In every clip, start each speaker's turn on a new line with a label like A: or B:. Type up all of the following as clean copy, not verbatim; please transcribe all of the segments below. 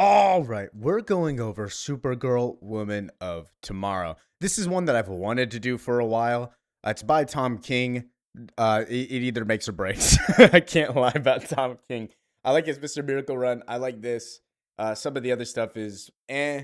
A: All right, we're going over Supergirl Woman of Tomorrow. This is one that I've wanted to do for a while. It's by Tom King. It either makes or breaks. I can't lie about Tom King. I like his Mr. Miracle run. I like this. Some of the other stuff is eh.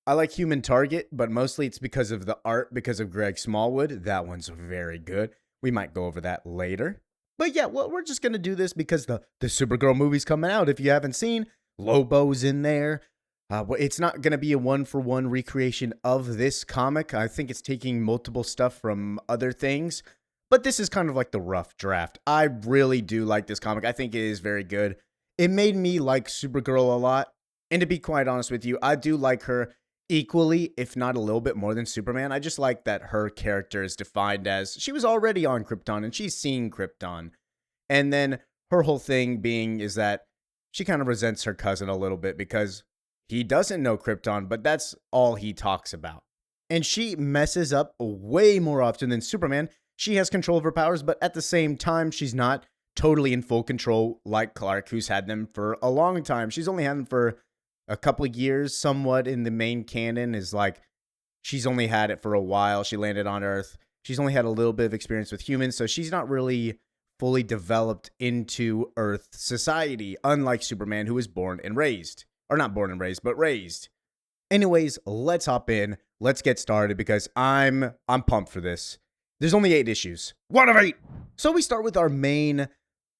A: I like Human Target, but mostly it's because of the art, because of Greg Smallwood. That one's very good. We might go over that later. But yeah, well, we're just going to do this because the Supergirl movie's coming out. If you haven't seen, Lobo's in there. It's not going to be a one-for-one recreation of this comic. I think it's taking multiple stuff from other things. But this is kind of like the rough draft. I really do like this comic. I think it is very good. It made me like Supergirl a lot. And to be quite honest with you, I do like her equally, if not a little bit more than Superman. I just like that her character is defined as she was already on Krypton and she's seeing Krypton. And then her whole thing being is that she kind of resents her cousin a little bit because he doesn't know Krypton, but that's all he talks about. And she messes up way more often than Superman. She has control of her powers, but at the same time, she's not totally in full control like Clark, who's had them for a long time. She's only had them for a couple of years, somewhat in the main canon, is like she's only had it for a while. She landed on Earth. She's only had a little bit of experience with humans, so she's not really fully developed into Earth society, unlike Superman, who was born and raised. Or not born and raised, but raised. Anyways, let's hop in. Let's get started because I'm pumped for this. There's only 8 issues. 1 of 8! So we start with our main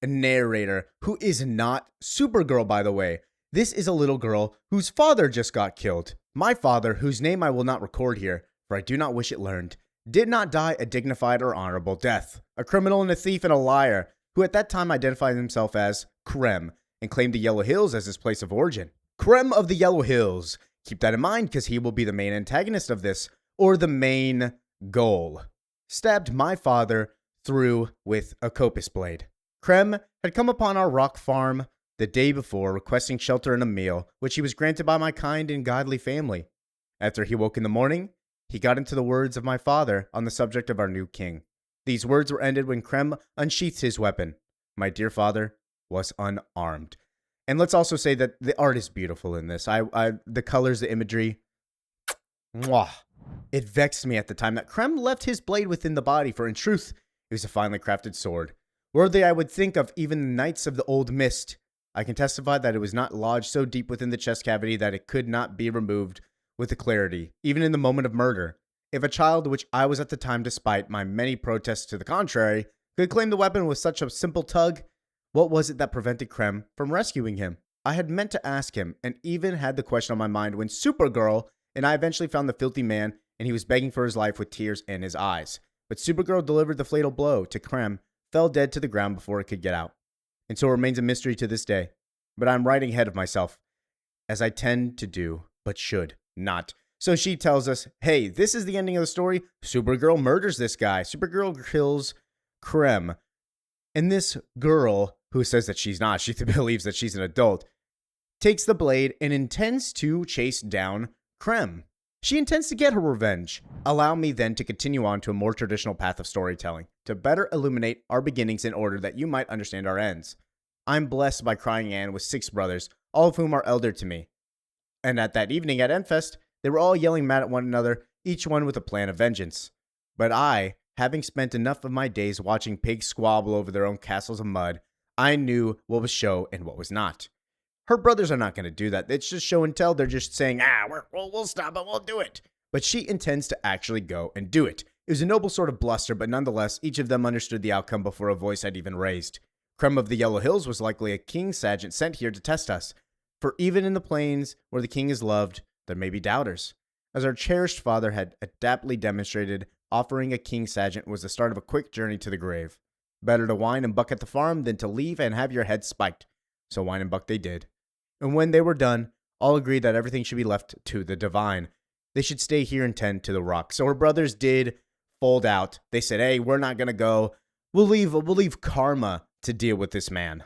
A: narrator, who is not Supergirl, by the way. This is a little girl whose father just got killed. My father, whose name I will not record here, for I do not wish it learned, did not die a dignified or honorable death. A criminal and a thief and a liar, who at that time identified himself as Krem and claimed the Yellow Hills as his place of origin. Krem of the Yellow Hills. Keep that in mind because he will be the main antagonist of this, or the main goal. Stabbed my father through with a copis blade. Krem had come upon our rock farm the day before, requesting shelter and a meal, which he was granted by my kind and godly family. After he woke in the morning, he got into the words of my father on the subject of our new king. These words were ended when Krem unsheathed his weapon. My dear father was unarmed. And let's also say that the art is beautiful in this. The colors, the imagery, mwah. It vexed me at the time that Krem left his blade within the body, for in truth, it was a finely crafted sword. Worthy I would think of even the knights of the old mist. I can testify that it was not lodged so deep within the chest cavity that it could not be removed with a clarity, even in the moment of murder. If a child, which I was at the time despite my many protests to the contrary, could claim the weapon with such a simple tug, what was it that prevented Krem from rescuing him? I had meant to ask him, and even had the question on my mind when Supergirl and I eventually found the filthy man, and he was begging for his life with tears in his eyes. But Supergirl delivered the fatal blow to Krem, fell dead to the ground before it could get out. And so it remains a mystery to this day. But I'm writing ahead of myself, as I tend to do, but should not. So she tells us, hey, this is the ending of the story. Supergirl murders this guy. Supergirl kills Krem. And this girl, who says that she's not, she believes that she's an adult, takes the blade and intends to chase down Krem. She intends to get her revenge. Allow me then to continue on to a more traditional path of storytelling, to better illuminate our beginnings in order that you might understand our ends. I'm blessed by Crying Anne with 6 brothers, all of whom are elder to me. And at that evening at Endfest, they were all yelling mad at one another, each one with a plan of vengeance. But I, having spent enough of my days watching pigs squabble over their own castles of mud, I knew what was show and what was not. Her brothers are not going to do that. It's just show and tell. They're just saying, we'll stop it, we'll do it. But she intends to actually go and do it. It was a noble sort of bluster, but nonetheless, each of them understood the outcome before a voice had even raised. Krem of the Yellow Hills was likely a king's sergeant sent here to test us. For even in the plains where the king is loved, there may be doubters. As our cherished father had adeptly demonstrated, offering a king's sergeant was the start of a quick journey to the grave. Better to whine and buck at the farm than to leave and have your head spiked. So whine and buck they did. And when they were done, all agreed that everything should be left to the divine. They should stay here and tend to the rock. So her brothers did fold out. They said, hey, we're not going to go. We'll leave Karma to deal with this man.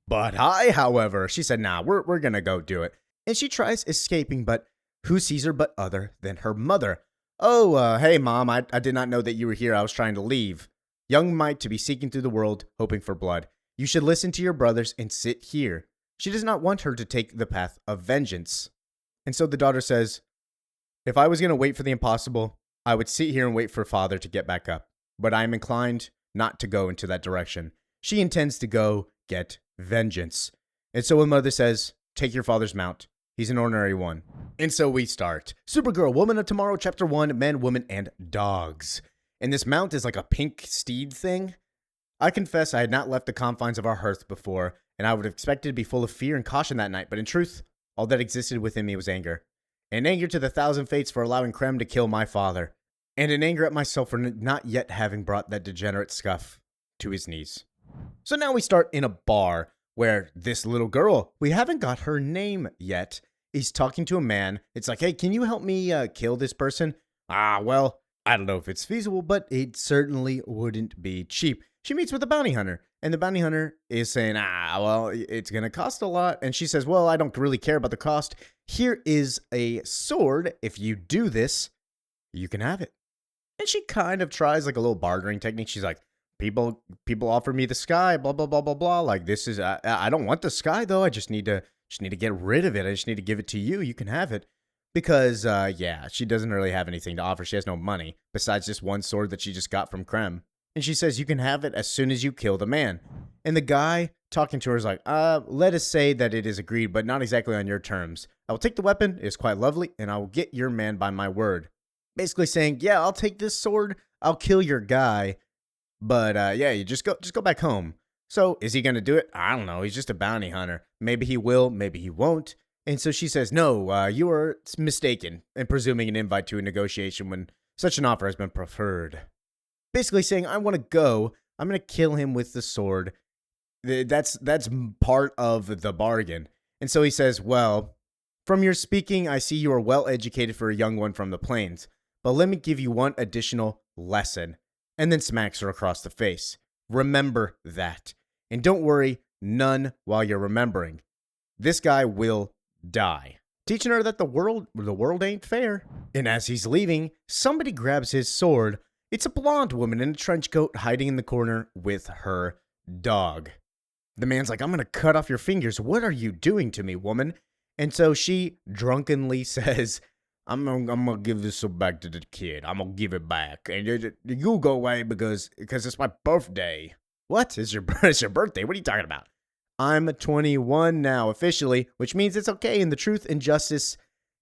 A: But I, however, she said, nah, we're going to go do it. And she tries escaping, but who sees her but other than her mother? Oh, hey, Mom, I did not know that you were here. I was trying to leave. Young mite to be seeking through the world, hoping for blood. You should listen to your brothers and sit here. She does not want her to take the path of vengeance. And so the daughter says, if I was going to wait for the impossible, I would sit here and wait for father to get back up. But I am inclined not to go into that direction. She intends to go get vengeance. And so when mother says, take your father's mount, he's an ordinary one. And so we start. Supergirl, Woman of Tomorrow, Chapter 1, Men, Women, and Dogs. And this mount is like a pink steed thing. I confess I had not left the confines of our hearth before, and I would have expected to be full of fear and caution that night, but in truth, all that existed within me was anger. An anger to the thousand fates for allowing Krem to kill my father, and an anger at myself for not yet having brought that degenerate scuff to his knees. So now we start in a bar where this little girl, we haven't got her name yet, is talking to a man. It's like, hey, can you help me kill this person? Well, I don't know if it's feasible, but it certainly wouldn't be cheap. She meets with a bounty hunter, and the bounty hunter is saying, well, it's going to cost a lot. And she says, well, I don't really care about the cost. Here is a sword. If you do this, you can have it. And she kind of tries like a little bartering technique. She's like, people offer me the sky, blah, blah, blah, blah, blah. Like, this is, I don't want the sky, though. I just need to get rid of it. I just need to give it to you. You can have it. Because, she doesn't really have anything to offer. She has no money besides this one sword that she just got from Krem. And she says, you can have it as soon as you kill the man. And the guy talking to her is like, let us say that it is agreed, but not exactly on your terms. I will take the weapon. It is quite lovely, and I will get your man by my word. Basically saying, yeah, I'll take this sword. I'll kill your guy. But, you just go back home. So is he going to do it? I don't know. He's just a bounty hunter. Maybe he will. Maybe he won't. And so she says, no, you are mistaken in presuming an invite to a negotiation when such an offer has been preferred. Basically saying, I want to go. I'm going to kill him with the sword. That's part of the bargain. And so he says, well, from your speaking, I see you are well educated for a young one from the plains. But let me give you one additional lesson. And then smacks her across the face. Remember that. And don't worry, none while you're remembering. This guy will die. Teaching her that the world ain't fair. And as he's leaving, somebody grabs his sword. It's a blonde woman in a trench coat hiding in the corner with her dog. The man's like, I'm going to cut off your fingers. What are you doing to me, woman? And so she drunkenly says, I'm going to give this back to the kid. I'm going to give it back. And you go away because it's my birthday. What? It's your birthday? What are you talking about? I'm 21 now, officially, which means it's okay in the truth and justice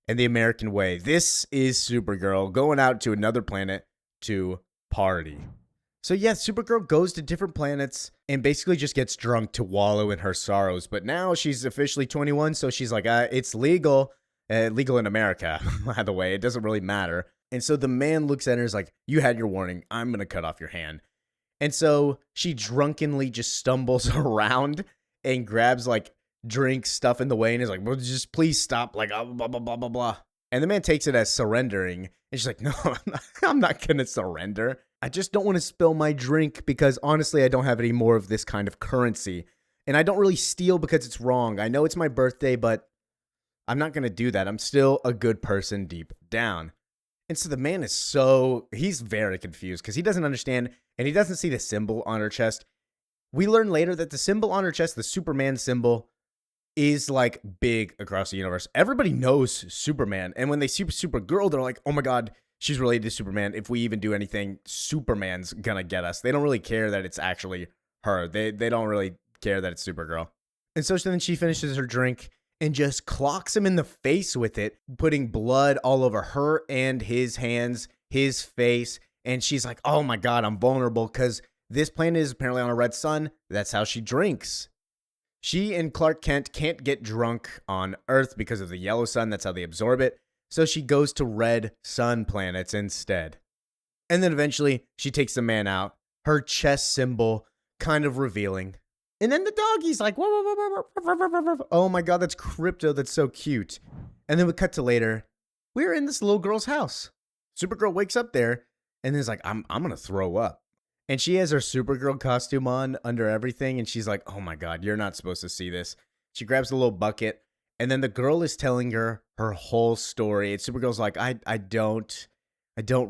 A: and the American way. This is Supergirl going out to another planet to party. So yeah, Supergirl goes to different planets and basically just gets drunk to wallow in her sorrows. But now she's officially 21, so she's like, it's legal. Legal in America, by the way. It doesn't really matter. And so the man looks at her and is like, you had your warning. I'm going to cut off your hand. And so she drunkenly just stumbles around and grabs like drink stuff in the way and is like, well, just please stop. Like, blah, blah, blah, blah, blah. And the man takes it as surrendering. And she's like, no, I'm not going to surrender. I just don't want to spill my drink because honestly, I don't have any more of this kind of currency. And I don't really steal because it's wrong. I know it's my birthday, but I'm not going to do that. I'm still a good person deep down. And so the man he's very confused because he doesn't understand and he doesn't see the symbol on her chest. We learn later that the symbol on her chest, the Superman symbol, is like big across the universe. Everybody knows Superman. And when they see Supergirl, they're like, oh my God, she's related to Superman. If we even do anything, Superman's going to get us. They don't really care that it's actually her. They don't really care that it's Supergirl. And so then she finishes her drink and just clocks him in the face with it, putting blood all over her and his hands, his face. And she's like, oh my God, I'm vulnerable because this planet is apparently on a red sun. That's how she drinks. She and Clark Kent can't get drunk on Earth because of the yellow sun. That's how they absorb it. So she goes to red sun planets instead. And then eventually she takes the man out, her chest symbol kind of revealing. And then the doggy's like, whoa, whoa, whoa, whoa, whoa, whoa, whoa. Oh my God, that's Crypto. That's so cute. And then we cut to later. We're in this little girl's house. Supergirl wakes up there and is like, I'm going to throw up. And she has her Supergirl costume on under everything. And she's like, oh my God, you're not supposed to see this. She grabs a little bucket. And then the girl is telling her whole story. And Supergirl's like, I don't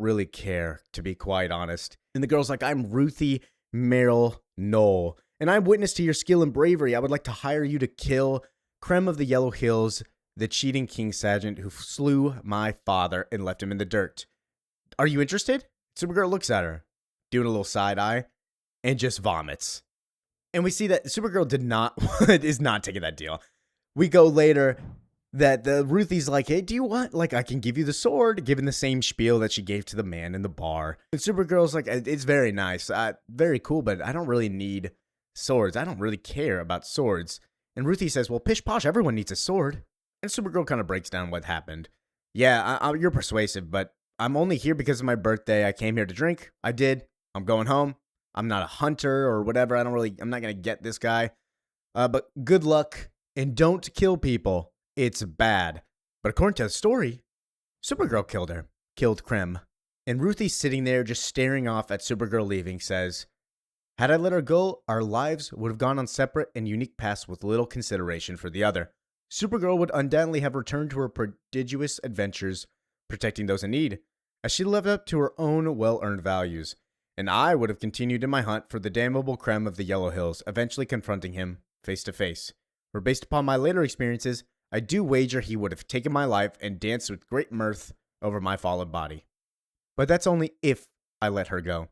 A: really care, to be quite honest. And the girl's like, I'm Ruthie Merrill Knoll. And I'm witness to your skill and bravery. I would like to hire you to kill Krem of the Yellow Hills, the cheating King Sergeant who slew my father and left him in the dirt. Are you interested? Supergirl looks at her, doing a little side eye, and just vomits. And we see that Supergirl is not taking that deal. We go later that the Ruthie's like, hey, do you want, like, I can give you the sword, given the same spiel that she gave to the man in the bar. And Supergirl's like, it's very nice, very cool, but I don't really need swords. I don't really care about swords. And Ruthie says, well, pish posh, everyone needs a sword. And Supergirl kind of breaks down what happened. Yeah, you're persuasive, but I'm only here because of my birthday. I came here to drink. I did. I'm going home. I'm not a hunter or whatever. I'm not going to get this guy. But good luck, and don't kill people. It's bad. But according to the story, Supergirl killed Krem. And Ruthie, sitting there just staring off at Supergirl leaving, says, had I let her go, our lives would have gone on separate and unique paths with little consideration for the other. Supergirl would undoubtedly have returned to her prodigious adventures, protecting those in need, as she lived up to her own well-earned values. And I would have continued in my hunt for the damnable Krem of the Yellow Hills, eventually confronting him face to face. For based upon my later experiences, I do wager he would have taken my life and danced with great mirth over my fallen body. But that's only if I let her go,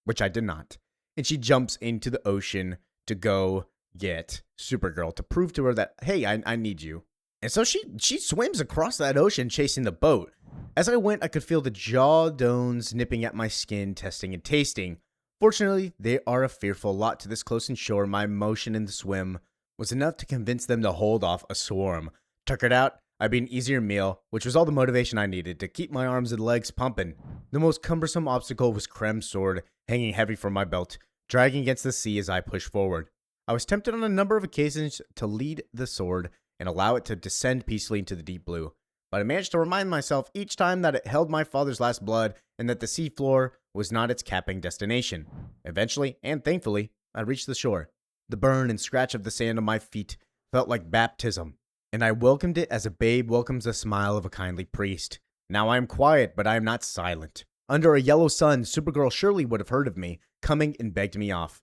A: which I did not. And she jumps into the ocean to go get Supergirl to prove to her that, hey, I need you. And so she swims across that ocean chasing the boat. As I went, I could feel the jawbones nipping at my skin, testing and tasting. Fortunately, they are a fearful lot to this close in shore. My motion in the swim was enough to convince them to hold off a swarm. Tuckered out, I'd be an easier meal, which was all the motivation I needed to keep my arms and legs pumping. The most cumbersome obstacle was Krem's sword, hanging heavy from my belt, dragging against the sea as I pushed forward. I was tempted on a number of occasions to lead the sword and allow it to descend peacefully into the deep blue, but I managed to remind myself each time that it held my father's last blood and that the sea floor was not its capping destination. Eventually, and thankfully, I reached the shore. The burn and scratch of the sand on my feet felt like baptism, and I welcomed it as a babe welcomes the smile of a kindly priest. Now I am quiet, but I am not silent. Under a yellow sun, Supergirl surely would have heard of me, coming and begged me off.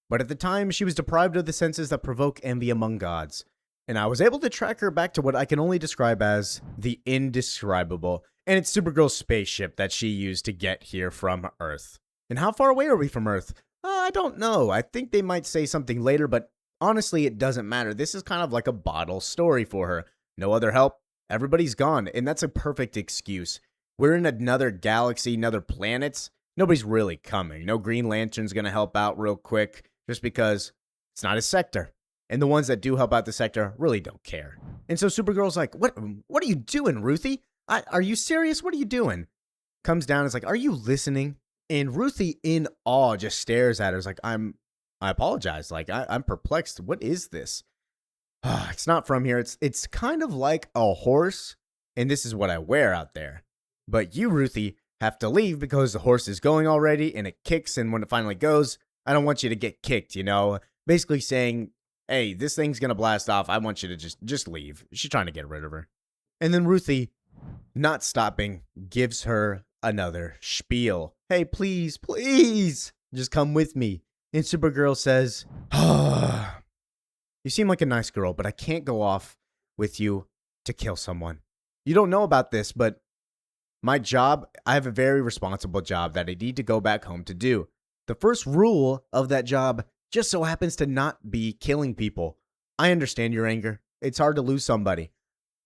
A: But at the time, she was deprived of the senses that provoke envy among gods, and I was able to track her back to what I can only describe as the indescribable, and it's Supergirl's spaceship that she used to get here from Earth. And how far away are we from Earth? I don't know. I think they might say something later, but honestly, it doesn't matter. This is kind of like a bottle story for her. No other help. Everybody's gone, and that's a perfect excuse. We're in another galaxy, another planet. Nobody's really coming. No Green Lantern's going to help out real quick just because it's not his sector. And the ones that do help out the sector really don't care. And so Supergirl's like, what are you doing, Ruthie? Are you serious? What are you doing? Comes down and is like, are you listening? And Ruthie, in awe, just stares at her. Is like, I apologize. Like, I'm perplexed. What is this? It's not from here. It's kind of like a horse. And this is what I wear out there. But you, Ruthie, have to leave because the horse is going already and it kicks. And when it finally goes, I don't want you to get kicked, you know? Basically saying, hey, this thing's going to blast off. I want you to just leave. She's trying to get rid of her. And then Ruthie, not stopping, gives her another spiel. Hey, please, just come with me. And Supergirl says, you seem like a nice girl, but I can't go off with you to kill someone. You don't know about this, but my job, I have a very responsible job that I need to go back home to do. The first rule of that job just so happens to not be killing people. I understand your anger. It's hard to lose somebody,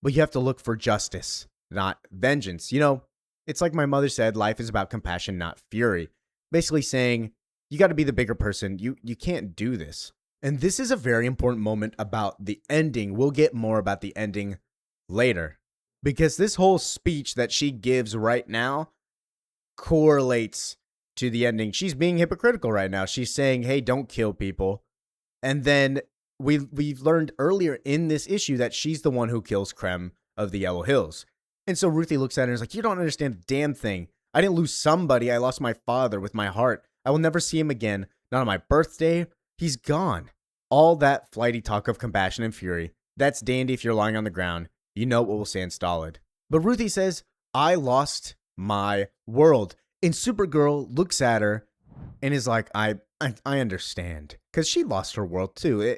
A: but you have to look for justice, not vengeance. You know, it's like my mother said, life is about compassion, not fury. Basically saying, you got to be the bigger person. You can't do this. And this is a very important moment about the ending. We'll get more about the ending later. Because this whole speech that she gives right now correlates to the ending. She's being hypocritical right now. She's saying, hey, don't kill people. And then we've learned earlier in this issue that she's the one who kills Krem of the Yellow Hills. And so Ruthie looks at her and is like, you don't understand a damn thing. I didn't lose somebody. I lost my father with my heart. I will never see him again. Not on my birthday. He's gone. All that flighty talk of compassion and fury, that's dandy if you're lying on the ground. You know what will stand stolid. But Ruthie says, I lost my world. And Supergirl looks at her and is like, I understand. Because she lost her world too.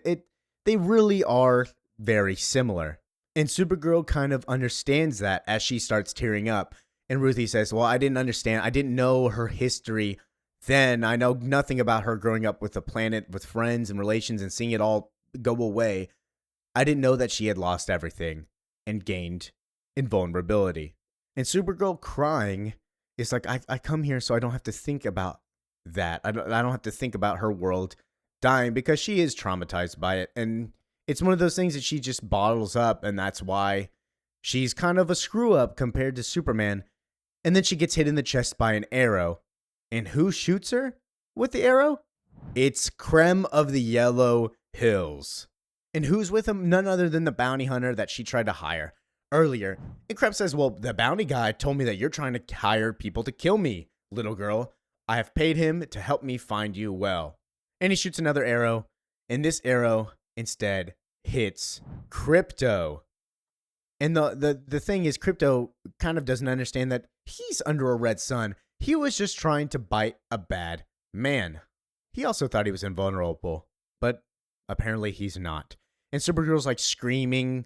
A: They really are very similar. And Supergirl kind of understands that as she starts tearing up. And Ruthie says, well, I didn't understand. I didn't know her history then. I know nothing about her growing up with the planet, with friends and relations and seeing it all go away. I didn't know that she had lost everything and gained invulnerability. And Supergirl crying is like, I come here so I don't have to think about that. I don't have to think about her world dying because she is traumatized by it. And it's one of those things that she just bottles up, and that's why she's kind of a screw up compared to Superman. And then she gets hit in the chest by an arrow. And who shoots her with the arrow? It's Krem of the Yellow Hills. And who's with him? None other than the bounty hunter that she tried to hire earlier. And Krem says, well, the bounty guy told me that you're trying to hire people to kill me, little girl. I have paid him to help me find you well. And he shoots another arrow. And this arrow instead hits Crypto. And the thing is, Crypto kind of doesn't understand that he's under a red sun. He was just trying to bite a bad man. He also thought he was invulnerable, but apparently he's not. And Supergirl's like screaming.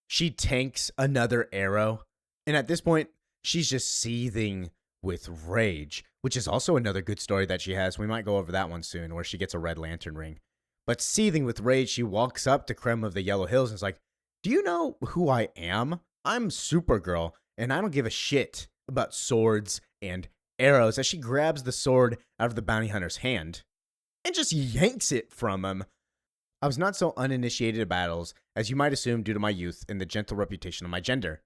A: She tanks another arrow. And at this point, she's just seething with rage, which is also another good story that she has. We might go over that one soon, where she gets a Red Lantern ring. But seething with rage, she walks up to Krem of the Yellow Hills and is like, do you know who I am? I'm Supergirl, and I don't give a shit about swords and arrows, as she grabs the sword out of the bounty hunter's hand and just yanks it from him. I was not so uninitiated in battles as you might assume due to my youth and the gentle reputation of my gender.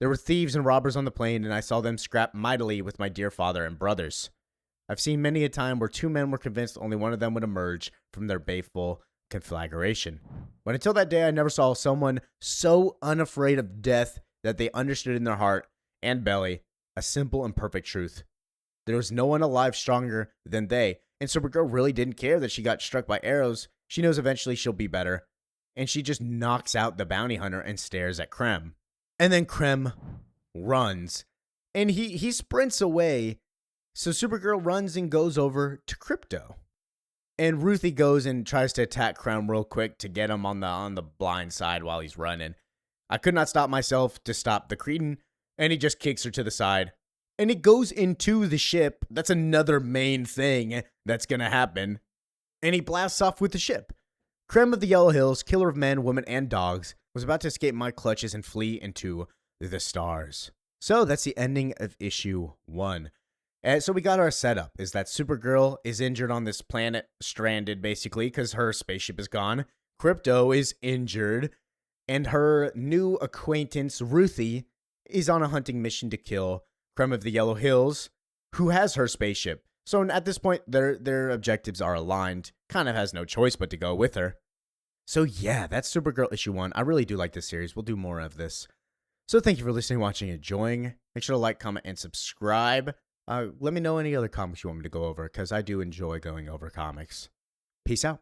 A: There were thieves and robbers on the plain, and I saw them scrap mightily with my dear father and brothers. I've seen many a time where two men were convinced only one of them would emerge from their baleful conflagration. But until that day, I never saw someone so unafraid of death that they understood in their heart and belly a simple and perfect truth. There was no one alive stronger than they, and Supergirl really didn't care that she got struck by arrows. She knows eventually she'll be better, and she just knocks out the bounty hunter and stares at Krem. And then Krem runs, and he sprints away, so Supergirl runs and goes over to Crypto. And Ruthie goes and tries to attack Krem real quick to get him on the blind side while he's running. I could not stop myself to stop the Cretan, and he just kicks her to the side. And it goes into the ship. That's another main thing that's going to happen. And he blasts off with the ship. Krem of the Yellow Hills, killer of men, women, and dogs, was about to escape my clutches and flee into the stars. So that's the ending of issue 1. And so we got our setup, is that Supergirl is injured on this planet, stranded basically, because her spaceship is gone. Crypto is injured, and her new acquaintance, Ruthie, is on a hunting mission to kill Krem of the Yellow Hills, who has her spaceship. So at this point, their objectives are aligned. Kind of has no choice but to go with her. So yeah, that's Supergirl issue 1. I really do like this series. We'll do more of this. So thank you for listening, watching, and enjoying. Make sure to like, comment, and subscribe. Let me know any other comics you want me to go over, because I do enjoy going over comics. Peace out.